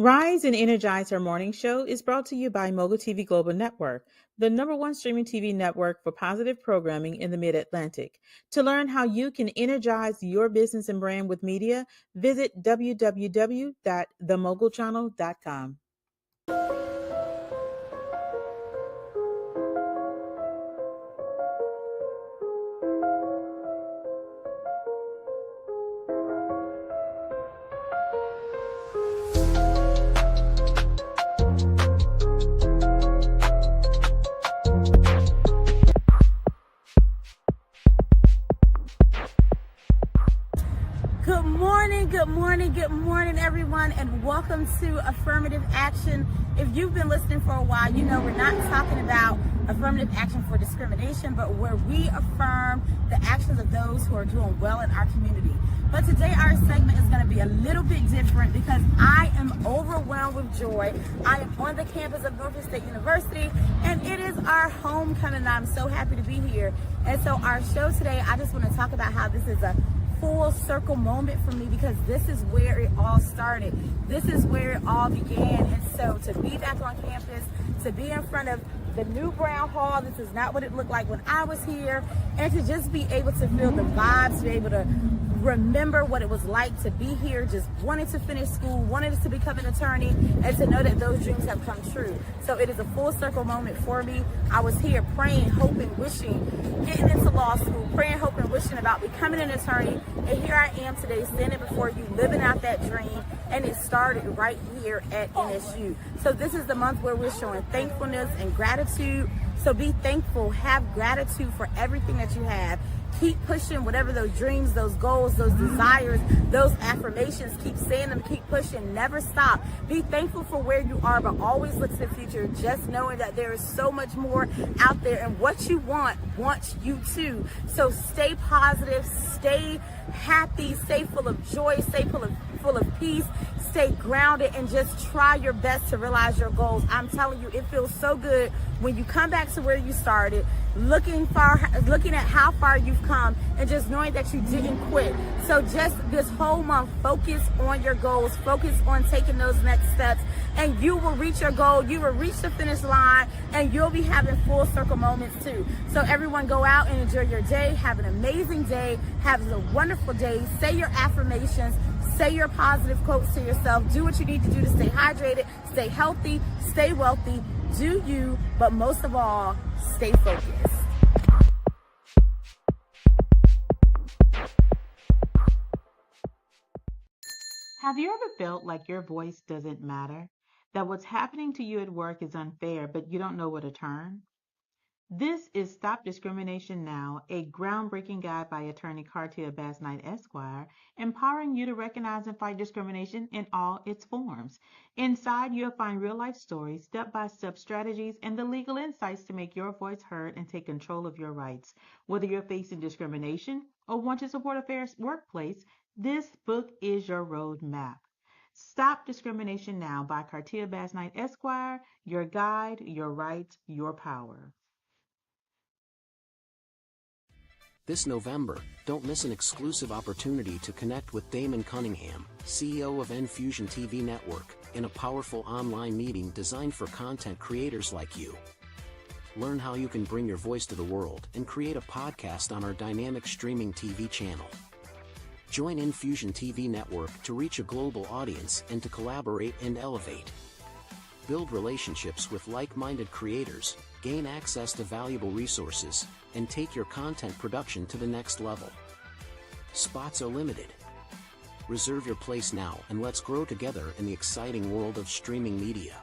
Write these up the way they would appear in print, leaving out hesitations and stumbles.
Rise and Energize Her Morning Show is brought to you by Mogul TV Global Network, the #1 streaming TV network for positive programming in the Mid-Atlantic. To learn how you can energize your business and brand with media, visit www.themogulchannel.com. Good morning, everyone, and welcome to Affirmative Action. If you've been listening for a while, you know we're not talking about affirmative action for discrimination, but where we affirm the actions of those who are doing well in our community. But today our segment is going to be a little bit different because I am overwhelmed with joy. I am on the campus of Norfolk State University, and it is our homecoming, and I'm so happy to be here. And so our show today, I just want to talk about how this is a full circle moment for me because this is where it all started. This is where it all began. And so to be back on campus, to be in front of the new Brown Hall, this is not what it looked like when I was here, and to just be able to feel the vibes, to be able to remember what it was like to be here, just wanting to finish school, wanting to become an attorney, and to know that those dreams have come true. So it is a full circle moment for me. I was here praying, hoping, wishing, getting into law school, praying, hoping, wishing about becoming an attorney, and here I am today standing before you, living out that dream, and it started right here at NSU. So this is the month where we're showing thankfulness and gratitude. So be thankful, have gratitude for everything that you have. Keep pushing whatever those dreams, those goals, those desires, those affirmations. Keep saying them, keep pushing, never stop. Be thankful for where you are, but always look to the future, just knowing that there is so much more out there, and what you want wants you too. So stay positive, stay happy, stay full of joy, stay full of peace, stay grounded, and just try your best to realize your goals. I'm telling you, it feels so good when you come back to where you started, looking at how far you've come, and just knowing that you didn't quit. So just this whole month, focus on your goals, focus on taking those next steps, and you will reach your goal. You will reach the finish line, and you'll be having full circle moments too. So everyone, go out and enjoy your day. Have an amazing day. Have a wonderful day. Say your affirmations. Say your positive quotes to yourself. Do what you need to do to stay hydrated, stay healthy, stay wealthy. Do you, but most of all, stay focused. Have you ever felt like your voice doesn't matter? That what's happening to you at work is unfair, but you don't know where to turn? This is Stop Discrimination Now, a groundbreaking guide by Attorney Carteia Basnight Esquire, empowering you to recognize and fight discrimination in all its forms. Inside, you'll find real-life stories, step-by-step strategies, and the legal insights to make your voice heard and take control of your rights. Whether you're facing discrimination or want to support a fair workplace, this book is your roadmap. Stop Discrimination Now by Carleeka Basnight Esquire, your guide, your rights, your power. This November, don't miss an exclusive opportunity to connect with Damon Cunningham, CEO of Infusion TV Network, in a powerful online meeting designed for content creators like you. Learn how you can bring your voice to the world and create a podcast on our dynamic streaming TV channel. Join Infusion TV Network to reach a global audience and to collaborate and elevate. Build relationships with like-minded creators, gain access to valuable resources, and take your content production to the next level. Spots are limited. Reserve your place now and let's grow together in the exciting world of streaming media.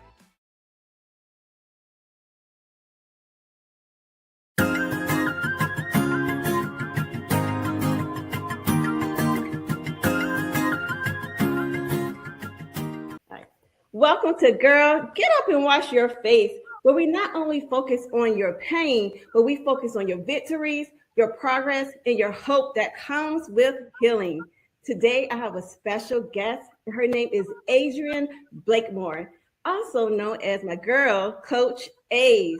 Welcome to Girl, Get Up and Wash Your Face, where we not only focus on your pain, but we focus on your victories, your progress, and your hope that comes with healing. Today, I have a special guest. Her name is Adrienne Blakemore, also known as my girl, Coach Ace.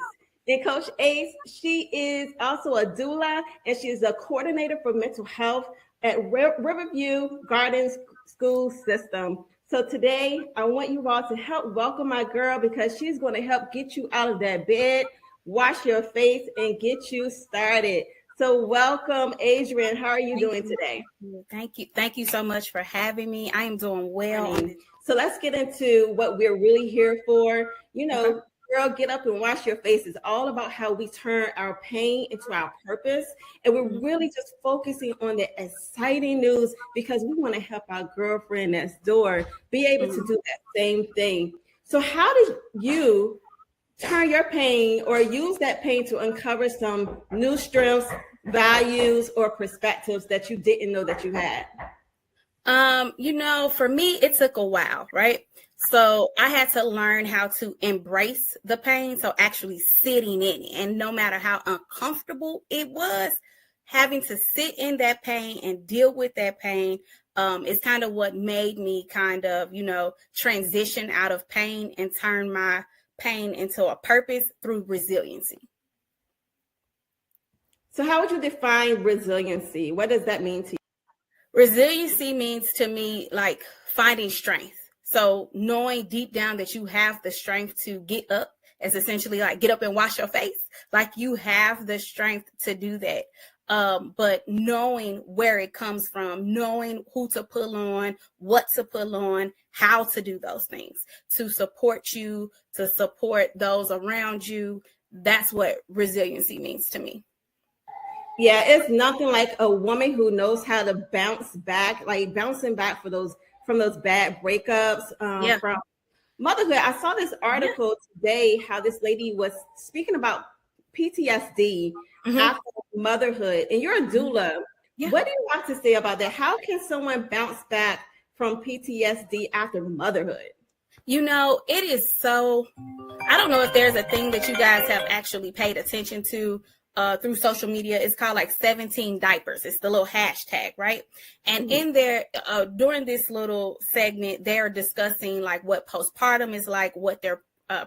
And Coach Ace, she is also a doula, and she is a coordinator for mental health at Riverview Gardens School System. So today, I want you all to help welcome my girl because she's going to help get you out of that bed, wash your face, and get you started. So welcome, Adrienne. How are you doing today? Thank you. Thank you so much for having me. I am doing well. So let's get into what we're really here for. You know, girl, get up and wash your face. It's all about how we turn our pain into our purpose. And we're really just focusing on the exciting news because we want to help our girlfriend next door be able to do that same thing. So how did you turn your pain or use that pain to uncover some new strengths, values, or perspectives that you didn't know that you had? For me, it took a while, right? So I had to learn how to embrace the pain. So actually sitting in it, and no matter how uncomfortable it was, having to sit in that pain and deal with that pain is kind of what made me kind of, transition out of pain and turn my pain into a purpose through resiliency. So how would you define resiliency? What does that mean to you? Resiliency means to me like finding strength. So knowing deep down that you have the strength to get up, is essentially like get up and wash your face. Like you have the strength to do that. But knowing where it comes from, knowing who to pull on, what to pull on, how to do those things to support you, to support those around you. That's what resiliency means to me. Yeah, it's nothing like a woman who knows how to bounce back, like bouncing back from those bad breakups, from motherhood. I saw this article today, how this lady was speaking about PTSD after motherhood, and you're a doula. What do you have to say about that? How can someone bounce back from PTSD after motherhood? It is so, I don't know if there's a thing that you guys have actually paid attention to through social media. It's called like 17 diapers. It's the little hashtag, right? And in there, during this little segment, they're discussing like what postpartum is like, what their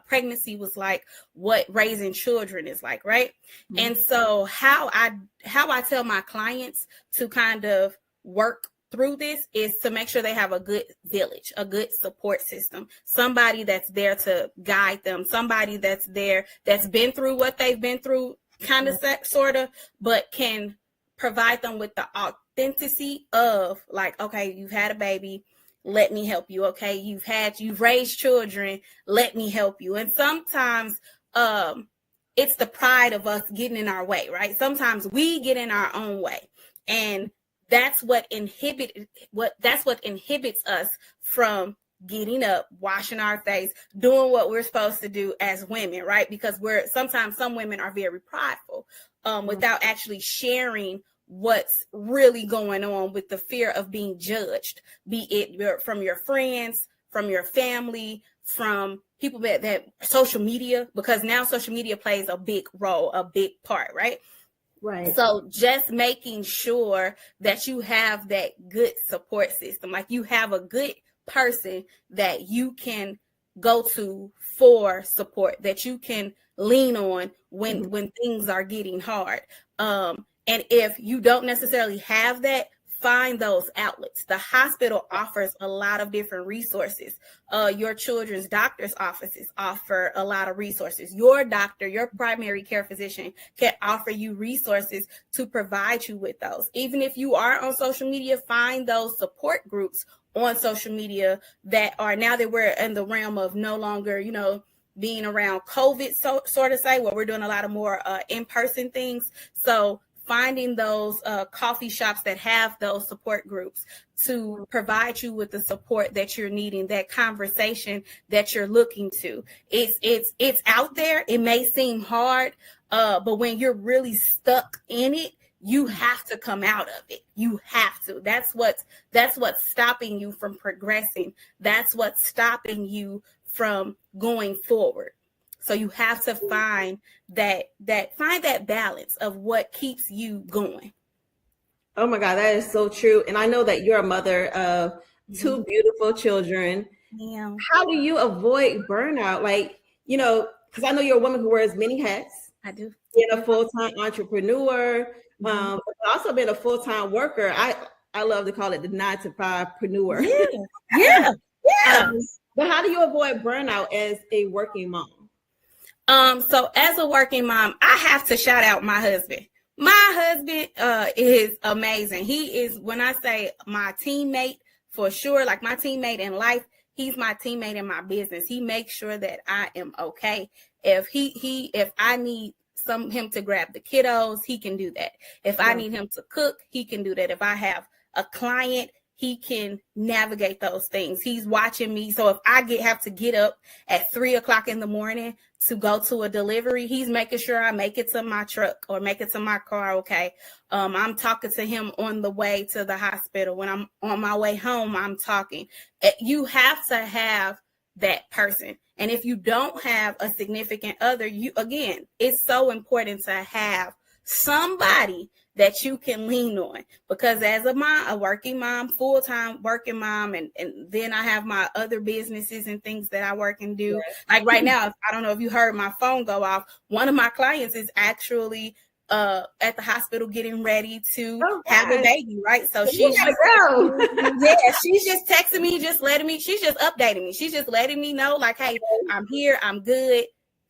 pregnancy was like, what raising children is like, right? And so how I tell my clients to kind of work through this is to make sure they have a good village, a good support system, somebody that's there to guide them, somebody that's there that's been through what they've been through, kind of sort of, but can provide them with the authenticity of like, okay, you've had a baby, let me help you. Okay, you've raised children, let me help you. And sometimes it's the pride of us getting in our way, right? Sometimes we get in our own way, and that's what inhibits us from getting up, washing our face, doing what we're supposed to do as women, right? Because sometimes some women are very prideful without actually sharing what's really going on, with the fear of being judged, be it from your friends, from your family, from people that social media, because now social media plays a big role, a big part, right? Right. So just making sure that you have that good support system, like you have a good person that you can go to for support, that you can lean on when things are getting hard. And if you don't necessarily have that, find those outlets. The hospital offers a lot of different resources. Your children's doctor's offices offer a lot of resources. Your doctor, your primary care physician can offer you resources to provide you with those. Even if you are on social media, find those support groups on social media that are, now that we're in the realm of no longer, being around COVID, sort of say, where we're doing a lot of more in-person things. So finding those coffee shops that have those support groups to provide you with the support that you're needing, that conversation that you're looking to. It's out there. It may seem hard, but when you're really stuck in it, you have to come out of it. You have to. That's what's stopping you from progressing. That's what's stopping you from going forward. So you have to find that balance of what keeps you going. Oh my God, that is so true. And I know that you're a mother of two beautiful children. Yeah. How do you avoid burnout? Like, because I know you're a woman who wears many hats. I do. Being a full-time entrepreneur, but also being a full-time worker. I love to call it the 9-to-5-preneur. Yeah. Yeah. But how do you avoid burnout as a working mom? So as a working mom, I have to shout out my husband. My husband is amazing. He is, when I say my teammate, for sure, like my teammate in life, he's my teammate in my business. He makes sure that I am okay. If I need him to grab the kiddos, he can do that. If I need him to cook, he can do that. If I have a client, he can navigate those things. He's watching me. So if I have to get up at 3:00 in the morning to go to a delivery, he's making sure I make it to my truck or make it to my car. Okay. I'm talking to him on the way to the hospital. When I'm on my way home, I'm talking. You have to have that person. And if you don't have a significant other, it's so important to have somebody that you can lean on, because as a mom, a working mom, full-time working mom, and then I have my other businesses and things that I work and do. Like right now, I don't know if you heard my phone go off. One of my clients is actually at the hospital getting ready to have a baby, right? So she's just she's just texting me, she's just updating me. She's just letting me know, like, hey, I'm here, I'm good,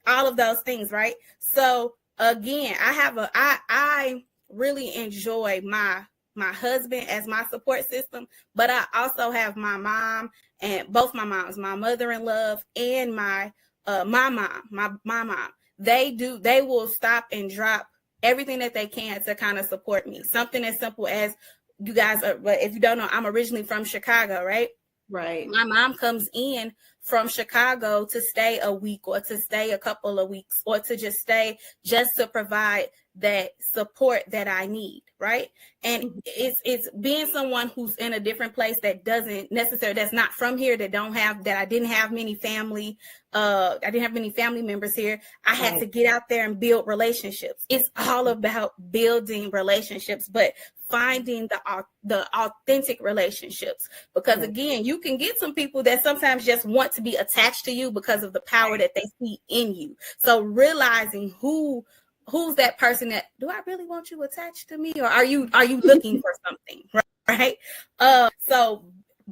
all of those things, right? So again, I really enjoy my husband as my support system, but I also have my mom, and both my moms, my mother-in-law and my mom. They will stop and drop everything that they can to kind of support me. Something as simple as, you guys are, but if you don't know, I'm originally from Chicago, right? Right. My mom comes in from Chicago to stay a week or to stay a couple of weeks or to just stay, just to provide that support that I need, right? And it's being someone who's in a different place that doesn't necessarily, that's not from here, that I didn't have many family members here. I had to get out there and build relationships. It's all about building relationships, but finding the authentic relationships, because again, you can get some people that sometimes just want to be attached to you because of the power that they see in you. So realizing who's that person that, do I really want you attached to me, or are you looking for something, right? So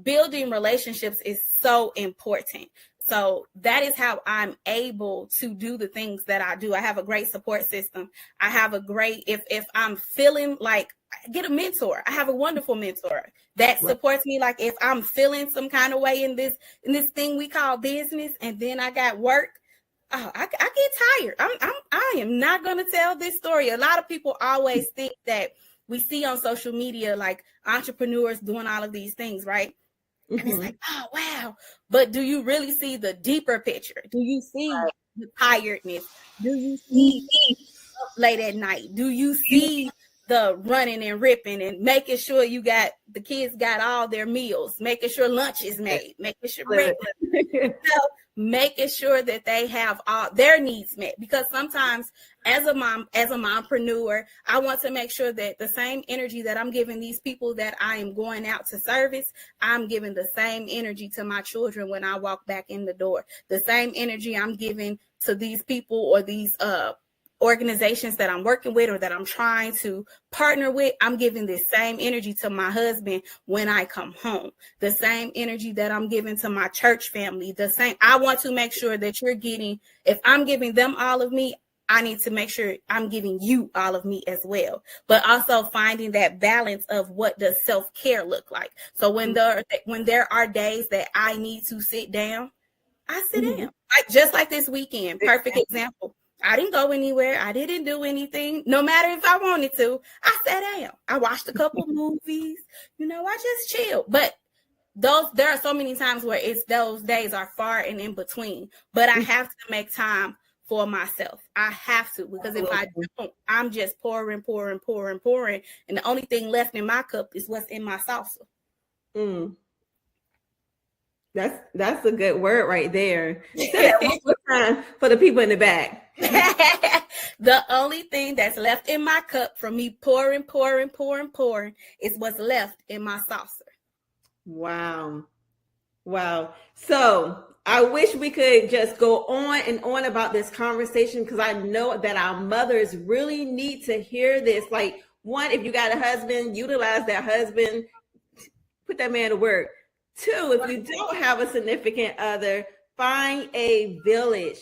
building relationships is so important. So that is how I'm able to do the things that I do. I have a great support system. I have a great, if I'm feeling like, get a mentor. I have a wonderful mentor that supports me. Like if I'm feeling some kind of way in this thing we call business, and then I got work, I get tired. I am not going to tell this story. A lot of people always think that we see on social media, like entrepreneurs doing all of these things, right? And it's like, oh, wow. But do you really see the deeper picture? Do you see the tiredness? Do you see up late at night? Do you see the running and ripping and making sure the kids got all their meals, making sure lunch is made, making sure making sure that they have all their needs met? Because sometimes as a mompreneur, I want to make sure that the same energy that I'm giving these people that I am going out to service, I'm giving the same energy to my children when I walk back in the door. The same energy I'm giving to these people or these organizations that I'm working with or that I'm trying to partner with, I'm giving this same energy to my husband when I come home. The same energy that I'm giving to my church family, the same. I want to make sure that you're getting, if I'm giving them all of me, I need to make sure I'm giving you all of me as well. But also finding that balance of what does self-care look like. So when there are days that I need to sit down, I sit down. Just like this weekend, perfect example. I didn't go anywhere. I didn't do anything. No matter if I wanted to, I sat down. I watched a couple movies. I just chilled. But there are so many times where those days are far and in between. But I have to make time for myself. I have to, because if I don't, I'm just pouring. And the only thing left in my cup is what's in my saucer. That's a good word right there. Say that one more time for the people in the back. The only thing that's left in my cup from me pouring is what's left in my saucer. Wow. So I wish we could just go on and on about this conversation, because I know that our mothers really need to hear this. Like, one, if you got a husband, utilize that husband, put that man to work. Two, if you don't have a significant other, find a village.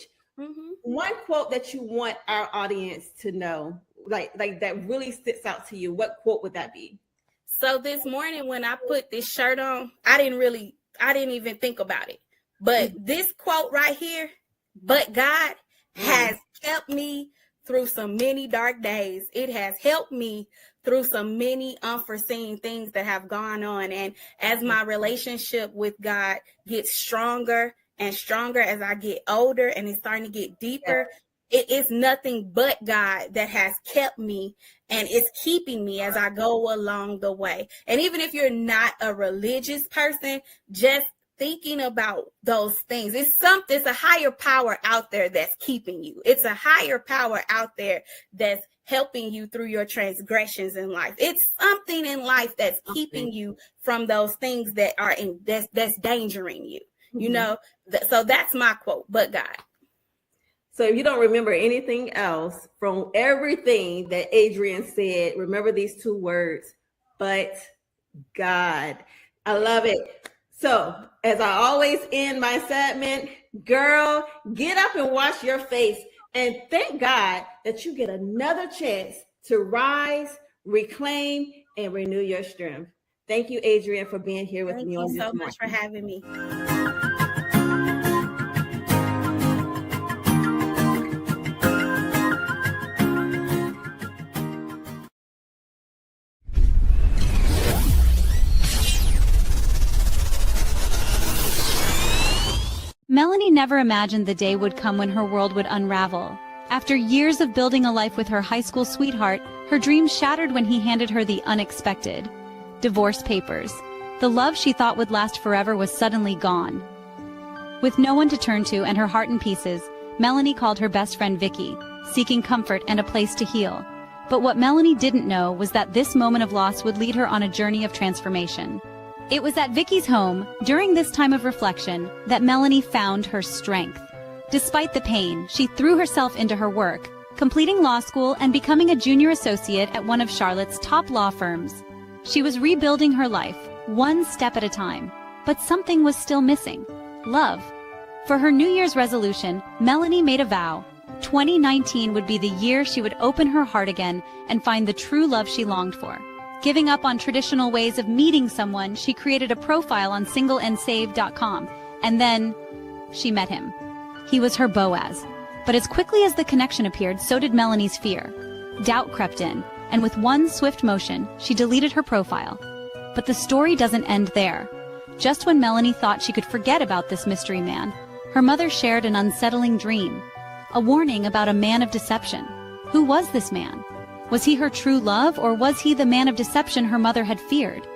One quote that you want our audience to know, like that really sticks out to you, what quote would that be? So this morning when I put this shirt on, I didn't even think about it. But this quote right here, but God has kept me through some many dark days. It has helped me through some many unforeseen things that have gone on. And as my relationship with God gets stronger and stronger as I get older and it's starting to get deeper, it is nothing but God that has kept me and is keeping me as I go along the way. And even if you're not a religious person, just thinking about those things, it's a higher power out there that's keeping you. It's a higher power out there that's helping you through your transgressions in life. It's something in life that's keeping you from those things that are that's endangering you. You know, so that's my quote, but God. So if you don't remember anything else from everything that Adrienne said, remember these two words, but God. I love it. So as I always end my segment, girl, get up and wash your face and thank God that you get another chance to rise, reclaim, and renew your strength. Thank you, Adrienne, for being here with me on this morning. Thank you so much for having me. Melanie never imagined the day would come when her world would unravel. After years of building a life with her high school sweetheart, her dreams shattered when he handed her the unexpected. Divorce papers. The love she thought would last forever was suddenly gone. With no one to turn to and her heart in pieces, Melanie called her best friend Vicky, seeking comfort and a place to heal. But what Melanie didn't know was that this moment of loss would lead her on a journey of transformation. It was at Vicky's home, during this time of reflection, that Melanie found her strength. Despite the pain, she threw herself into her work, completing law school and becoming a junior associate at one of Charlotte's top law firms. She was rebuilding her life, one step at a time. But something was still missing: love. For her New Year's resolution, Melanie made a vow. 2019 would be the year she would open her heart again and find the true love she longed for. Giving up on traditional ways of meeting someone, she created a profile on singleandsaved.com, and then she met him. He was her Boaz. But as quickly as the connection appeared, so did Melanie's fear. Doubt crept in, and with one swift motion, she deleted her profile. But the story doesn't end there. Just when Melanie thought she could forget about this mystery man, her mother shared an unsettling dream. A warning about a man of deception. Who was this man? Was he her true love, or was he the man of deception her mother had feared?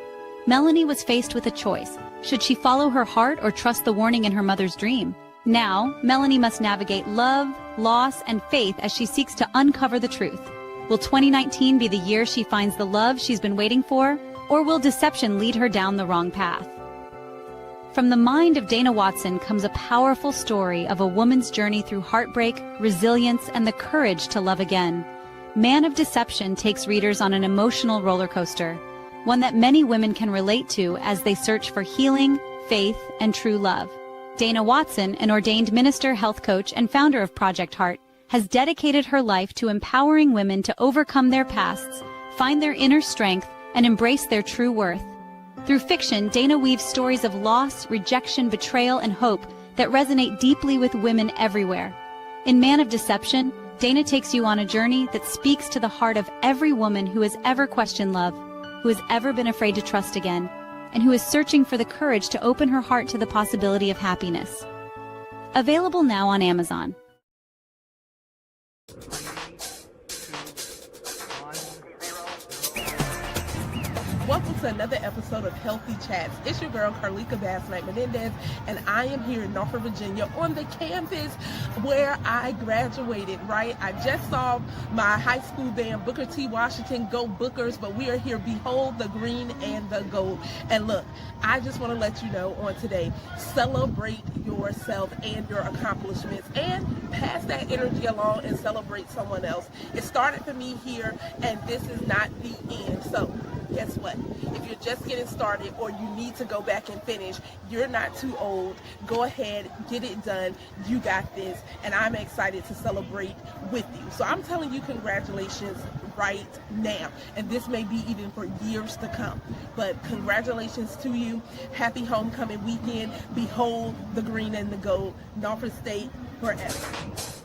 Melanie was faced with a choice. Should she follow her heart or trust the warning in her mother's dream? Now, Melanie must navigate love, loss, and faith as she seeks to uncover the truth. Will 2019 be the year she finds the love she's been waiting for, or will deception lead her down the wrong path? From the mind of Dana Watson comes a powerful story of a woman's journey through heartbreak, resilience, and the courage to love again. Man of Deception takes readers on an emotional roller coaster, one that many women can relate to as they search for healing, faith, and true love. Dana Watson, an ordained minister, health coach, and founder of Project Heart, has dedicated her life to empowering women to overcome their pasts, find their inner strength, and embrace their true worth. Through fiction, Dana weaves stories of loss, rejection, betrayal, and hope that resonate deeply with women everywhere. In Man of Deception, Dana takes you on a journey that speaks to the heart of every woman who has ever questioned love, who has ever been afraid to trust again, and who is searching for the courage to open her heart to the possibility of happiness. Available now on Amazon. Welcome to another episode of Healthy Chats. It's your girl, Carleeka Basnight-Menendez, and I am here in Norfolk, Virginia on the campus where I graduated, right? I just saw my high school band, Booker T. Washington, Go Bookers, but we are here, behold the green and the gold. And look, I just want to let you know on today, celebrate yourself and your accomplishments and pass that energy along and celebrate someone else. It started for me here, and this is not the end. So guess what? If you're just getting started or you need to go back and finish, you're not too old. Go ahead, get it done. You got this. And I'm excited to celebrate with you. So I'm telling you congratulations right now. And this may be even for years to come. But congratulations to you. Happy homecoming weekend. Behold the green and the gold. Norfolk State forever.